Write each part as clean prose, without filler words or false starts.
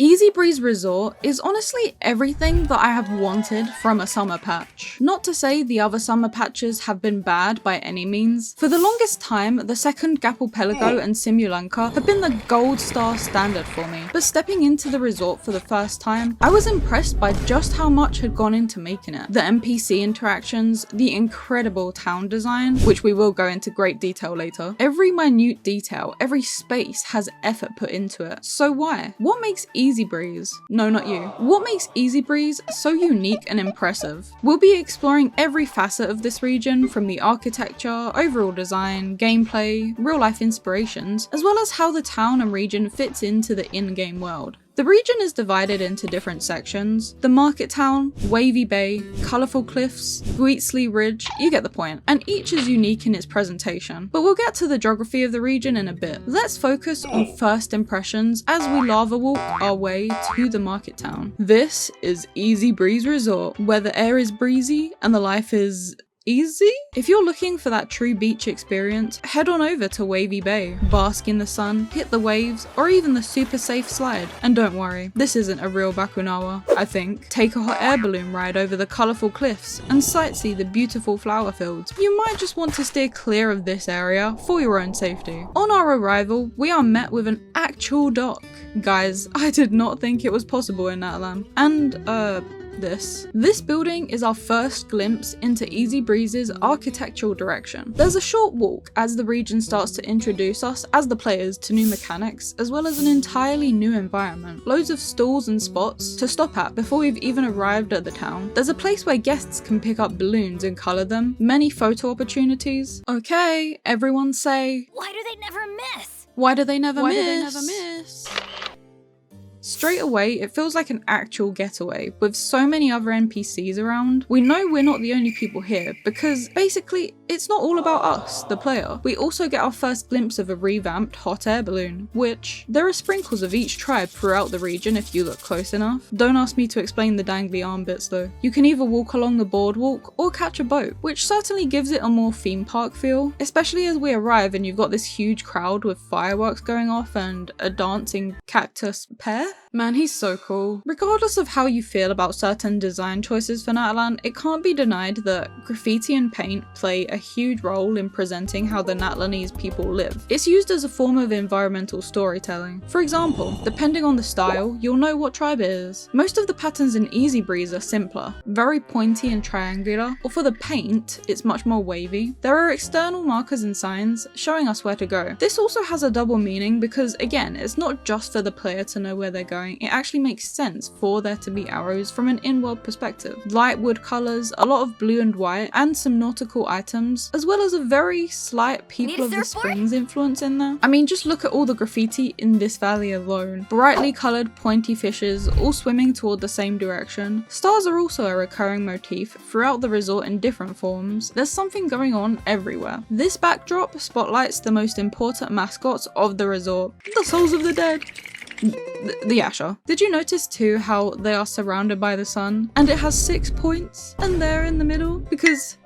Easy Breeze Resort is honestly everything that I have wanted from a summer patch. Not to say the other summer patches have been bad by any means. For the longest time, the second Gapelpelago and Simulanka have been the gold star standard for me, but stepping into the resort for the first time, I was impressed by just how much had gone into making it. The NPC interactions, the incredible town design, which we will go into great detail later. Every minute detail, every space has effort put into it. So why? What makes Easy Breeze? No, not you. What makes Easy Breeze so unique and impressive? We'll be exploring every facet of this region, from the architecture, overall design, gameplay, real life inspirations, as well as how the town and region fits into the in-game world. The region is divided into different sections: the Market Town, Wavy Bay, Colourful Cliffs, Wheatsley Ridge, you get the point, and each is unique in its presentation. But we'll get to the geography of the region in a bit. Let's focus on first impressions as we lava walk our way to the Market Town. This is Easy Breeze Resort, where the air is breezy and the life is easy? If you're looking for that true beach experience, head on over to Wavy Bay, bask in the sun, hit the waves, or even the super safe slide. And don't worry, this isn't a real Bakunawa, I think. Take a hot air balloon ride over the colourful cliffs and sightsee the beautiful flower fields. You might just want to steer clear of this area for your own safety. On our arrival, we are met with an actual dock. Guys, I did not think it was possible in Natlan. And, This building is our first glimpse into Easy Breeze's architectural direction. There's a short walk as the region starts to introduce us as the players to new mechanics, as well as an entirely new environment. Loads of stalls and spots to stop at before we've even arrived at the town. There's a place where guests can pick up balloons and colour them, many photo opportunities. Okay, everyone say, why do they never miss? Why do they never miss? Straight away, it feels like an actual getaway, with so many other NPCs around. We know we're not the only people here, because basically, it's not all about us, the player. We also get our first glimpse of a revamped hot air balloon, which there are sprinkles of each tribe throughout the region if you look close enough. Don't ask me to explain the dangly arm bits though. You can either walk along the boardwalk or catch a boat, which certainly gives it a more theme park feel, especially as we arrive and you've got this huge crowd with fireworks going off and a dancing cactus pear. Man, he's so cool. Regardless of how you feel about certain design choices for Natlan, it can't be denied that graffiti and paint play a huge role in presenting how the Natlanese people live. It's used as a form of environmental storytelling. For example, depending on the style, you'll know what tribe it is. Most of the patterns in Easy Breeze are simpler, very pointy and triangular, or for the paint, it's much more wavy. There are external markers and signs showing us where to go. This also has a double meaning because, again, it's not just for the player to know where they're going, it actually makes sense for there to be arrows from an in-world perspective. Light wood colours, a lot of blue and white, and some nautical items, as well as a very slight People of the Springs influence in there. I mean, just look at all the graffiti in this valley alone. Brightly coloured pointy fishes, all swimming toward the same direction. Stars are also a recurring motif throughout the resort in different forms. There's something going on everywhere. This backdrop spotlights the most important mascots of the resort, the souls of the dead. The Asher. Did you notice too how they are surrounded by the sun and it has 6 points and they're in the middle because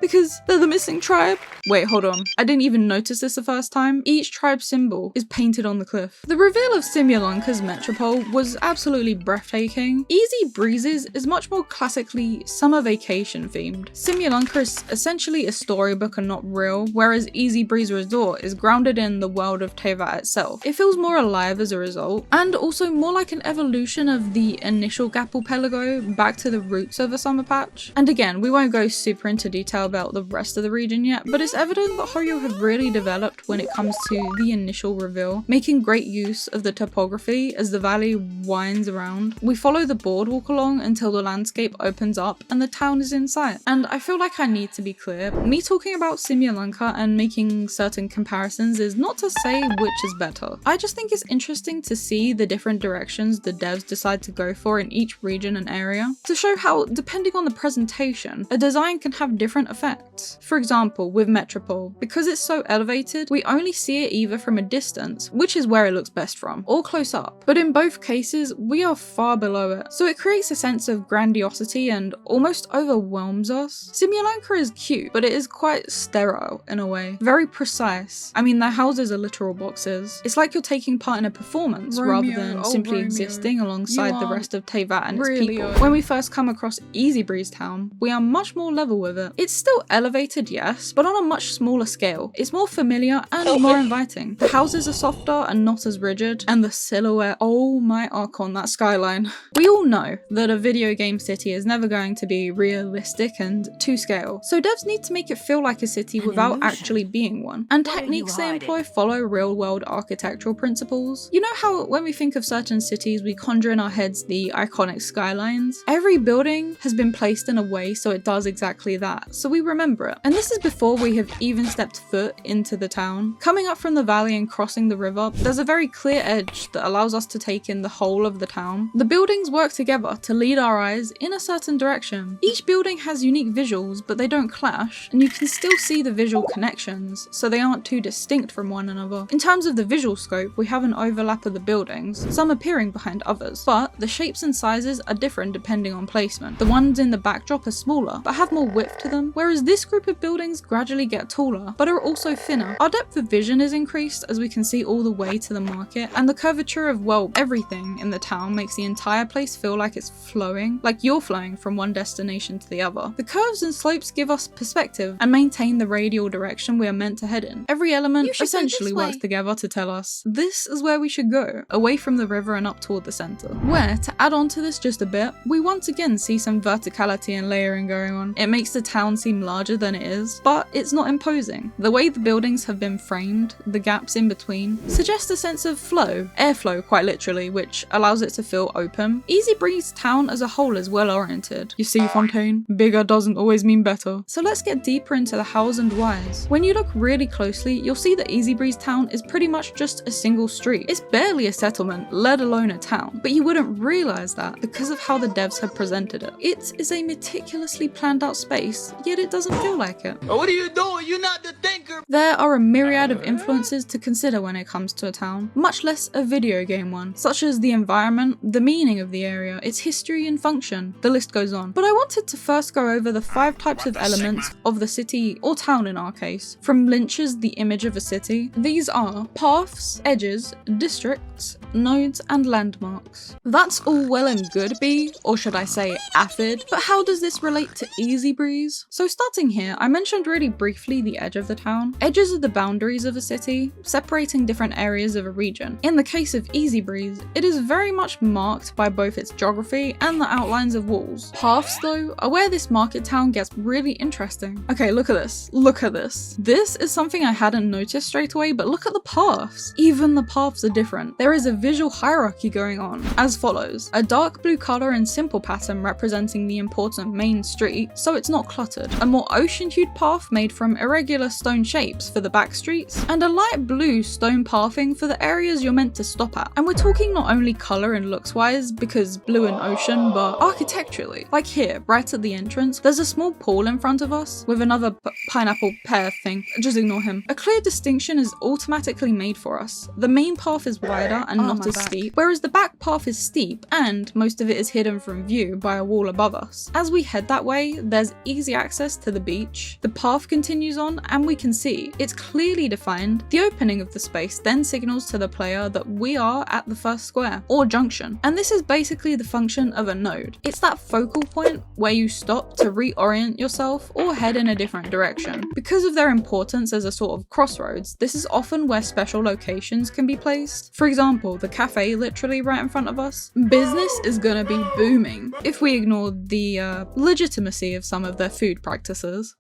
they're the missing tribe? Wait, hold on. I didn't even notice this the first time. Each tribe symbol is painted on the cliff. The reveal of Simulanka's metropole was absolutely breathtaking. Easy Breezes is much more classically summer vacation themed. Simulanka is essentially a storybook and not real, whereas Easy Breeze Resort is grounded in the world of Teyvat itself. It feels more alive as a result, and also more like an evolution of the initial Gapelpelago back to the roots of a summer patch. And again, we won't go super into detail about the rest of the region yet, but it's evident that Hoyo have really developed when it comes to the initial reveal, making great use of the topography as the valley winds around. We follow the boardwalk along until the landscape opens up and the town is in sight. And I feel like I need to be clear, me talking about Simulanka and making certain comparisons is not to say which is better. I just think it's interesting to see the different directions the devs decide to go for in each region and area, to show how, depending on the presentation, a design can have different effects. For example, with Metropole, because it's so elevated, we only see it either from a distance, which is where it looks best from, or close up. But in both cases, we are far below it, so it creates a sense of grandiosity and almost overwhelms us. Simulanka is cute, but it is quite sterile in a way. Very precise. I mean, their houses are literal boxes. It's like you're taking part in a performance rather than than simply Romeo, existing alongside the aren't rest of Teyvat and its really people. are. When we first come across Easybreeze Town, we are much more level with it. It's still elevated, yes, but on a much smaller scale. It's more familiar and more inviting. The houses are softer and not as rigid, and the silhouette, oh my archon, that skyline. We all know that a video game city is never going to be realistic and to scale, so devs need to make it feel like a city without actually being one. And techniques they employ follow real-world architectural principles. You know how when we think of certain cities, we conjure in our heads the iconic skylines? Every building has been placed in a way so it does exactly that, so we remember it. And this is before we have even stepped foot into the town. Coming up from the valley and crossing the river, there's a very clear edge that allows us to take in the whole of the town. The buildings work together to lead our eyes in a certain direction. Each building has unique visuals, but they don't clash, and you can still see the visual connections, so they aren't too distinct from one another. In terms of the visual scope, we have an overlap of the buildings, some appearing behind others, but the shapes and sizes are different depending on placement. The ones in the backdrop are smaller, but have more width to them, whereas this group of buildings gradually get taller, but are also thinner. Our depth of vision is increased as we can see all the way to the market, and the curvature of, well, everything in the town makes the entire place feel like it's flowing, like you're flowing from one destination to the other. The curves and slopes give us perspective and maintain the radial direction we are meant to head in. Every element essentially works together to tell us this is where we should go, away from the river and up toward the center. Where, to add on to this just a bit, we once again see some verticality and layering going on. It makes the town seem larger than it is, but it's not imposing. The way the buildings have been framed, the gaps in between, suggest a sense of flow, airflow quite literally, which allows it to feel open. Easybreeze Town as a whole is well oriented. You see, Fontaine, bigger doesn't always mean better. So let's get deeper into the hows and whys. When you look really closely, you'll see that Easybreeze Town is pretty much just a single street. It's barely a settlement, let alone a town, but you wouldn't realize that because of how the devs have presented it. It is a meticulously planned out space, yet it doesn't feel like it. What are you doing? You're not the thinker. There are a myriad of influences to consider when it comes to a town, much less a video game one, such as the environment, the meaning of the area, its history and function, the list goes on. But I wanted to first go over the 5 types of elements of the city, or town in our case, from Lynch's The Image of a City. These are paths, edges, districts, nodes, and landmarks. That's all well and good, B, or should I say affid, but how does this relate to Easybreeze? So starting here, I mentioned really briefly the edge of the town. Edges are the boundaries of a city, separating different areas of a region. In the case of Easybreeze, it is very much marked by both its geography and the outlines of walls. Paths, though, are where this market town gets really interesting. Okay, look at this. Look at this. This is something I hadn't noticed straight away, but look at the paths. Even the paths are different. There is a visual hierarchy going on, as follows. A dark blue colour and simple pattern representing the important main street, so it's not cluttered. A more ocean-hued path made from irregular stone shapes for the back streets, and a light blue stone pathing for the areas you're meant to stop at. And we're talking not only colour and looks-wise, because blue and ocean, but architecturally. Like here, right at the entrance, there's a small pool in front of us with another pineapple pear thing. Just ignore him. A clear distinction is automatically made for us. The main path is wider and not as steep, whereas the back path is steep and most of it is hidden from view by a wall above us. As we head that way, there's easy access to the beach. The path continues on and we can see it's clearly defined. The opening of the space then signals to the player that we are at the first square or junction, and this is basically the function of a node. It's that focal point where you stop to reorient yourself or head in a different direction. Because of their importance as a sort of crossroads, this is often where special locations can be placed. For example, the cafe literally right in front of us. Business is gonna be booming if we ignore the legitimacy of some of their food practices.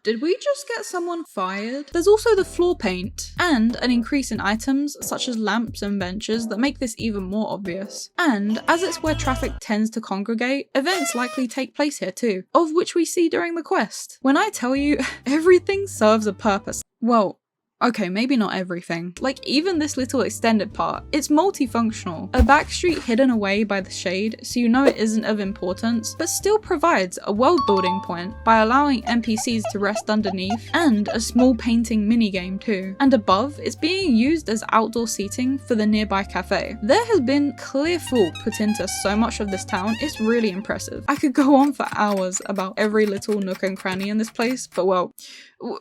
Did we just get someone fired? There's also the floor paint and an increase in items such as lamps and benches that make this even more obvious. And as it's where traffic tends to congregate, events likely take place here too, of which we see during the quest. When I tell you, everything serves a purpose. Well, okay, maybe not everything. Like even this little extended part, it's multifunctional. A back street hidden away by the shade so you know it isn't of importance, but still provides a world building point by allowing NPCs to rest underneath, and a small painting minigame too. And above, it's being used as outdoor seating for the nearby cafe. There has been clear thought put into so much of this town, it's really impressive. I could go on for hours about every little nook and cranny in this place, but well,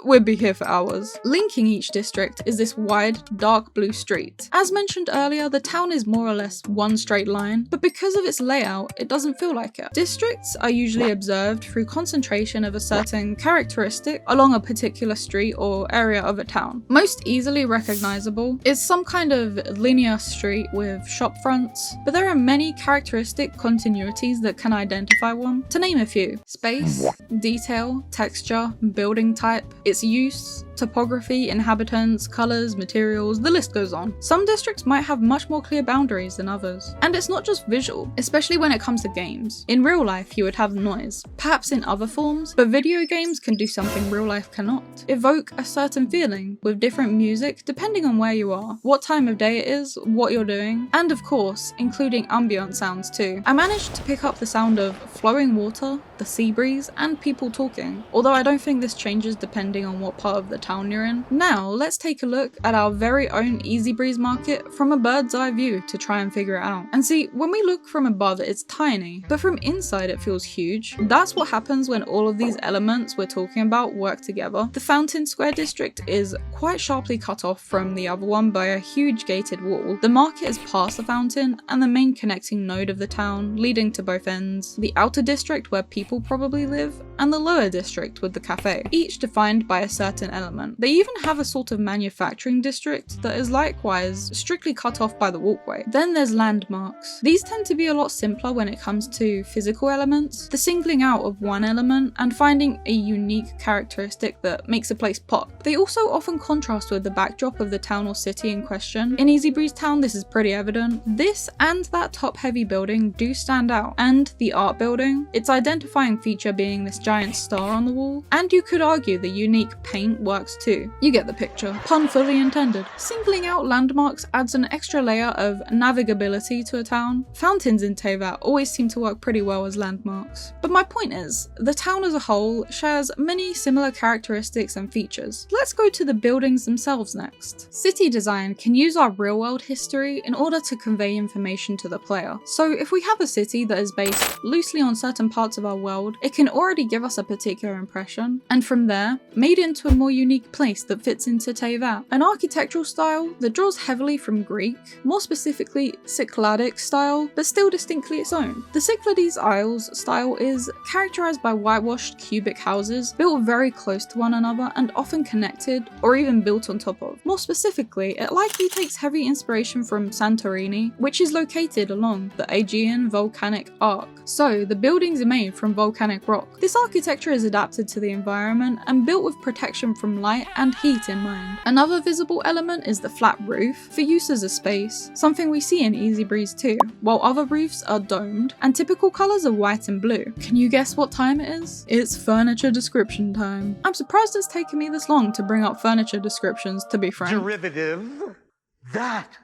we'd be here for hours. Linking each district is this wide, dark blue street. As mentioned earlier, the town is more or less one straight line, but because of its layout, it doesn't feel like it. Districts are usually observed through concentration of a certain characteristic along a particular street or area of a town. Most easily recognizable is some kind of linear street with shop fronts, but there are many characteristic continuities that can identify one. To name a few: space, detail, texture, building type, its use, topography, inhabitants, colours, materials, the list goes on. Some districts might have much more clear boundaries than others. And it's not just visual, especially when it comes to games. In real life, you would have noise, perhaps in other forms, but video games can do something real life cannot. Evoke a certain feeling with different music depending on where you are, what time of day it is, what you're doing, and of course, including ambient sounds too. I managed to pick up the sound of flowing water, the sea breeze, and people talking, although I don't think this changes depending on what part of the town you're in. Now, let's take a look at our very own easybreeze market from a bird's eye view to try and figure it out. And see, when we look from above, it's tiny, but from inside it feels huge. That's what happens when all of these elements we're talking about work together. The Fountain Square district is quite sharply cut off from the other one by a huge gated wall. The market is past the fountain and the main connecting node of the town, leading to both ends. The outer district where people probably live, and the lower district with the cafe, each defined by a certain element. They even have a sort of manufacturing district that is likewise strictly cut off by the walkway. Then there's landmarks. These tend to be a lot simpler when it comes to physical elements, the singling out of one element and finding a unique characteristic that makes a place pop. They also often contrast with the backdrop of the town or city in question. In Easybreeze Town, this is pretty evident. This and that top-heavy building do stand out, and the art building, its identifying feature being this giant star on the wall, and you could argue the unique paint works too. You get the picture. Pun fully intended. Singling out landmarks adds an extra layer of navigability to a town. Fountains in Teyvat always seem to work pretty well as landmarks. But my point is, the town as a whole shares many similar characteristics and features. Let's go to the buildings themselves next. City design can use our real-world history in order to convey information to the player. So if we have a city that is based loosely on certain parts of our world, it can already give us a particular impression, and from there, made into a more unique place that fits into Teyvat. An architectural style that draws heavily from Greek, more specifically Cycladic style, but still distinctly its own. The Cyclades Isles style is characterized by whitewashed cubic houses built very close to one another and often connected or even built on top of. More specifically, it likely takes heavy inspiration from Santorini, which is located along the Aegean volcanic arc. So the buildings are made from volcanic rock. This architecture is adapted to the environment and built with protection from light and heat in mind. Another visible element is the flat roof for use as a space, something we see in Easybreeze too, while other roofs are domed and typical colours are white and blue. Can you guess what time it is? It's furniture description time. I'm surprised it's taken me this long to bring up furniture descriptions, to be frank. Derivative? That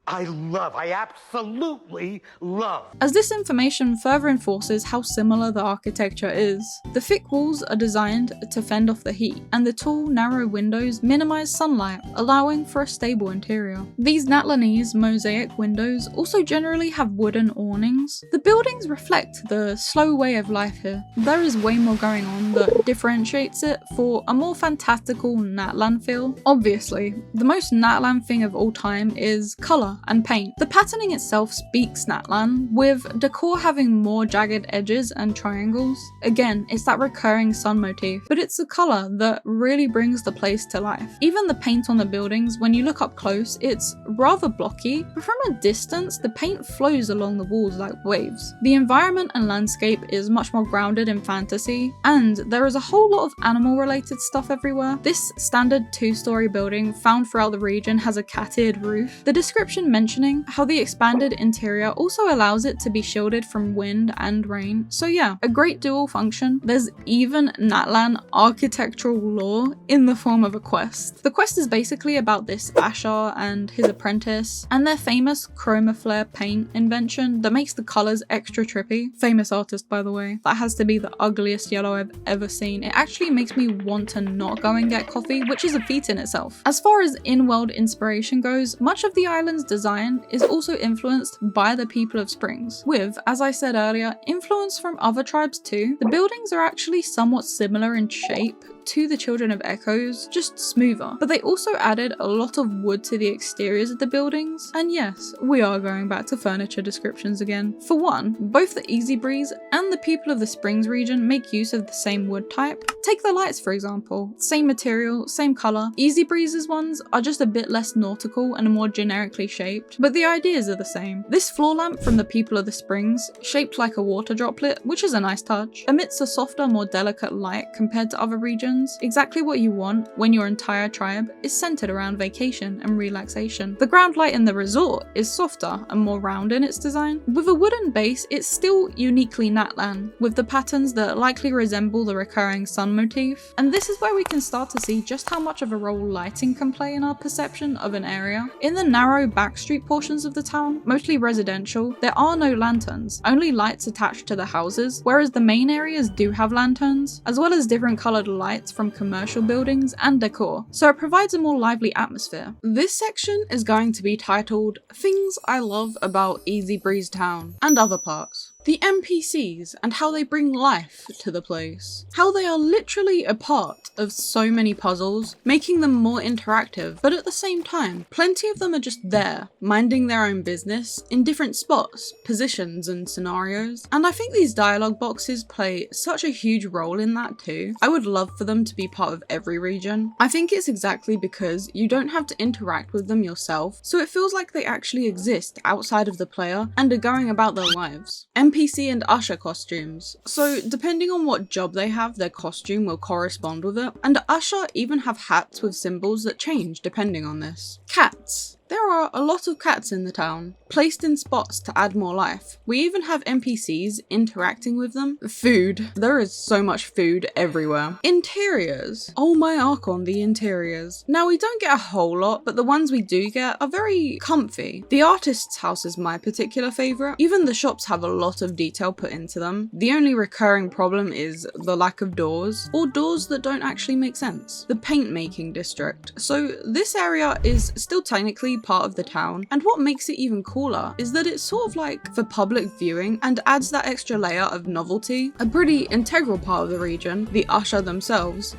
I absolutely love. As this information further enforces how similar the architecture is. The thick walls are designed to fend off the heat, and the tall, narrow windows minimize sunlight, allowing for a stable interior. These Natlanese mosaic windows also generally have wooden awnings. The buildings reflect the slow way of life here. There is way more going on that differentiates it for a more fantastical Natlan feel. Obviously, the most Natlan thing of all time is colour and paint. The patterning itself speaks Natlan, with decor having more jagged edges and triangles. Again, it's that recurring sun motif, but it's the colour that really brings the place to life. Even the paint on the buildings, when you look up close, it's rather blocky, but from a distance, the paint flows along the walls like waves. The environment and landscape is much more grounded in fantasy, and there is a whole lot of animal-related stuff everywhere. This standard two-story building found throughout the region has a cat-eared roof. The description mentioning how the expanded interior also allows it to be shielded from wind and rain. So yeah, a great dual function. There's even Natlan architectural lore in the form of a quest. The quest is basically about this Ashar and his apprentice and their famous chroma flare paint invention that makes the colours extra trippy. Famous artist, by the way. That has to be the ugliest yellow I've ever seen. It actually makes me want to not go and get coffee, which is a feat in itself. As far as in-world inspiration goes, much of the island's design is also influenced by the people of Springs, with, as I said earlier, influence from other tribes too. The buildings are actually somewhat similar in shape to the Children of Echoes just smoother. But they also added a lot of wood to the exteriors of the buildings. And yes, we are going back to furniture descriptions again. For one, both the easybreeze and the people of the Springs region make use of the same wood type. Take the lights for example. Same material, same colour. easybreeze's ones are just a bit less nautical and more generically shaped, but the ideas are the same. This floor lamp from the people of the Springs, shaped like a water droplet, which is a nice touch, emits a softer, more delicate light compared to other regions. Exactly what you want when your entire tribe is centered around vacation and relaxation. The ground light in the resort is softer and more round in its design. With a wooden base, it's still uniquely natlan, with the patterns that likely resemble the recurring sun motif. And this is where we can start to see just how much of a role lighting can play in our perception of an area. In the narrow backstreet portions of the town, mostly residential, there are no lanterns, only lights attached to the houses, whereas the main areas do have lanterns, as well as different coloured lights from commercial buildings and decor, so it provides a more lively atmosphere. This section is going to be titled Things I Love About Easy Breeze Town and Other Parts. The NPCs and how they bring life to the place. How they are literally a part of so many puzzles, making them more interactive, but at the same time, plenty of them are just there, minding their own business, in different spots, positions and scenarios. And I think these dialogue boxes play such a huge role in that too. I would love for them to be part of every region. I think it's exactly because you don't have to interact with them yourself, so it feels like they actually exist outside of the player and are going about their lives. NPC and usher costumes. So depending on what job they have, their costume will correspond with it. And usher even have hats with symbols that change depending on this. Cats. There are a lot of cats in the town, placed in spots to add more life. We even have NPCs interacting with them. Food. There is so much food everywhere. Interiors. Oh my Archon, the interiors. Now we don't get a whole lot, but the ones we do get are very comfy. The artist's house is my particular favourite. Even the shops have a lot of detail put into them. The only recurring problem is the lack of doors, or doors that don't actually make sense. The paint making district. So this area is still technically part of the town, and what makes it even cooler is that it's sort of like for public viewing and adds that extra layer of novelty. A pretty integral part of the region, the usher themselves.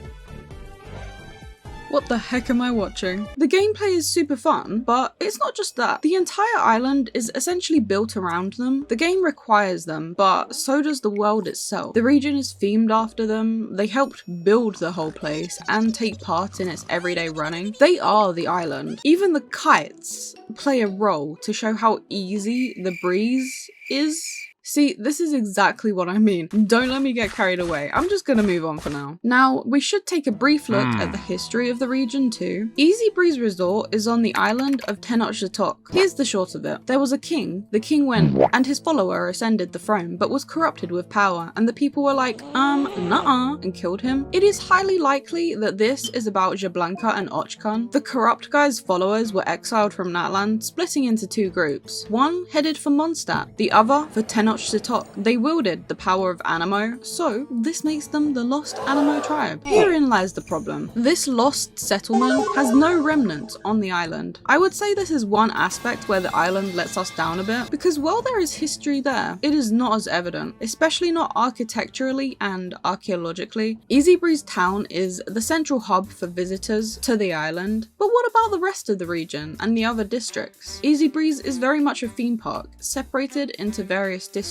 What the heck am I watching? The gameplay is super fun, but it's not just that. The entire island is essentially built around them. The game requires them, but so does the world itself. The region is themed after them, they helped build the whole place and take part in its everyday running. They are the island. Even the kites play a role to show how easy the breeze is. See, this is exactly what I mean. Don't let me get carried away. I'm just gonna move on for now. Now, we should take a brief look at the history of the region too. Easy Breeze Resort is on the island of Tenochtitlan. Here's the short of it. There was a king. The king went, and his follower ascended the throne, but was corrupted with power, and the people were like, nuh-uh, and killed him. It is highly likely that this is about Jablanka and Ochkan. The corrupt guy's followers were exiled from Natlan, splitting into two groups. One headed for Mondstadt, the other for Tenochtitlan. They wielded the power of Anemo, so this makes them the Lost Anemo tribe. Herein lies the problem. This lost settlement has no remnants on the island. I would say this is one aspect where the island lets us down a bit, because while there is history there, it is not as evident, especially not architecturally and archaeologically. Easy Breeze Town is the central hub for visitors to the island, but what about the rest of the region and the other districts? Easy Breeze is very much a theme park, separated into various districts,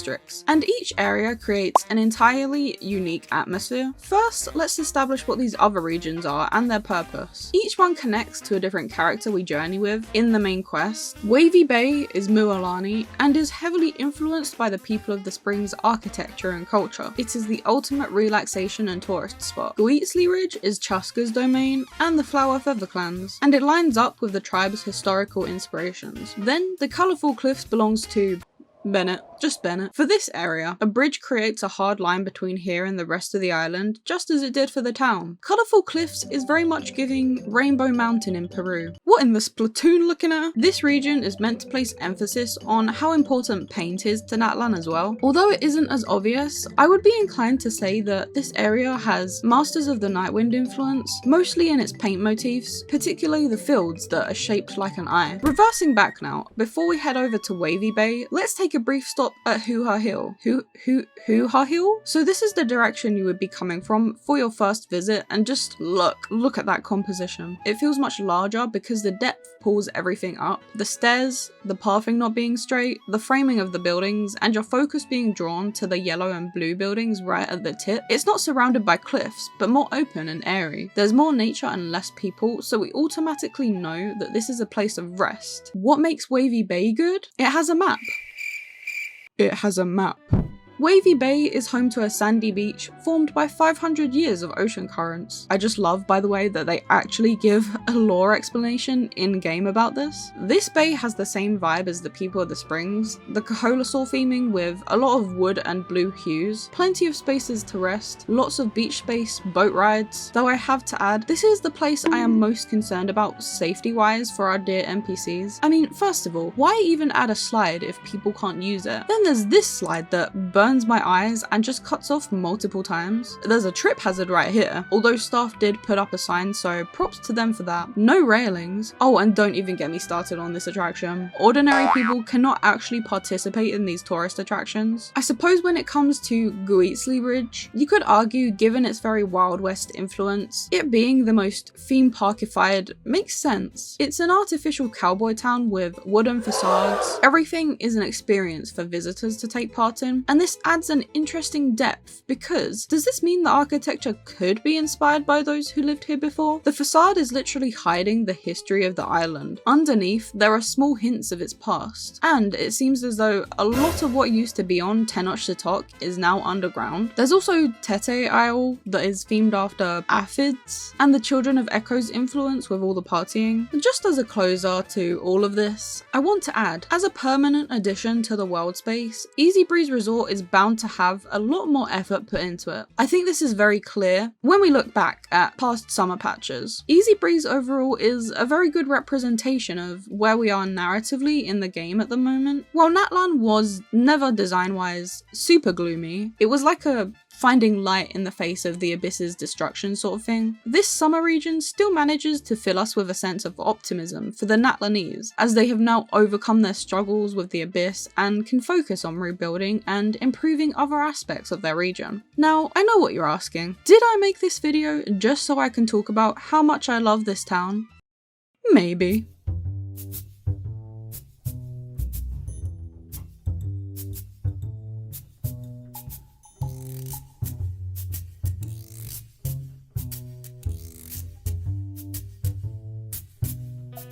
and each area creates an entirely unique atmosphere. First, let's establish what these other regions are and their purpose. Each one connects to a different character we journey with in the main quest. Wavy Bay is Mualani and is heavily influenced by the people of the Springs architecture and culture. It is the ultimate relaxation and tourist spot. Goeatley Ridge is Chuska's domain and the Flower Feather clans, and it lines up with the tribe's historical inspirations. Then, the Colourful Cliffs belongs to Bennett. Just Bennett. For this area, a bridge creates a hard line between here and the rest of the island, just as it did for the town. Colourful Cliffs is very much giving Rainbow Mountain in Peru. What in the Splatoon looking at? This region is meant to place emphasis on how important paint is to Natlan as well. Although it isn't as obvious, I would be inclined to say that this area has Masters of the Nightwind influence, mostly in its paint motifs, particularly the fields that are shaped like an eye. Reversing back now, before we head over to Wavy Bay, let's take a brief stop stop at Hoo-Ha Hill. Hoo-Ha Hill? So this is the direction you would be coming from for your first visit, and just look at that composition. It feels much larger because the depth pulls everything up. The stairs, the pathing not being straight, the framing of the buildings, and your focus being drawn to the yellow and blue buildings right at the tip. It's not surrounded by cliffs, but more open and airy. There's more nature and less people, so we automatically know that this is a place of rest. What makes Wavy Bay good? It has a map. It has a map. Wavy Bay is home to a sandy beach formed by 500 years of ocean currents. I just love, by the way, that they actually give a lore explanation in-game about this. This bay has the same vibe as the People of the Springs, the Kaholasaur theming with a lot of wood and blue hues, plenty of spaces to rest, lots of beach space, boat rides, though I have to add, this is the place I am most concerned about safety-wise for our dear NPCs. I mean, first of all, why even add a slide if people can't use it? Then there's this slide that burns my eyes and just cuts off multiple times. There's a trip hazard right here, although staff did put up a sign, so props to them for that. No railings. Oh, and don't even get me started on this attraction. Ordinary people cannot actually participate in these tourist attractions. I suppose when it comes to Guitsley Bridge, you could argue, given its very Wild West influence, it being the most theme parkified makes sense. It's an artificial cowboy town with wooden facades. Everything is an experience for visitors to take part in, and this adds an interesting depth, because does this mean the architecture could be inspired by those who lived here before? The facade is literally hiding the history of the island. Underneath, there are small hints of its past, and it seems as though a lot of what used to be on Tenochtitlan is now underground. There's also Tete Isle that is themed after aphids, and the Children of Echo's influence with all the partying. Just as a closer to all of this, I want to add, as a permanent addition to the world space, easybreeze Resort is bound to have a lot more effort put into it. I think this is very clear when we look back at past summer patches. easybreeze overall is a very good representation of where we are narratively in the game at the moment. While Natlan was never design-wise super gloomy, it was like a finding light in the face of the abyss's destruction sort of thing. This summer region still manages to fill us with a sense of optimism for the Natlanese, as they have now overcome their struggles with the abyss and can focus on rebuilding and improving other aspects of their region. Now, I know what you're asking. Did I make this video just so I can talk about how much I love this town? Maybe.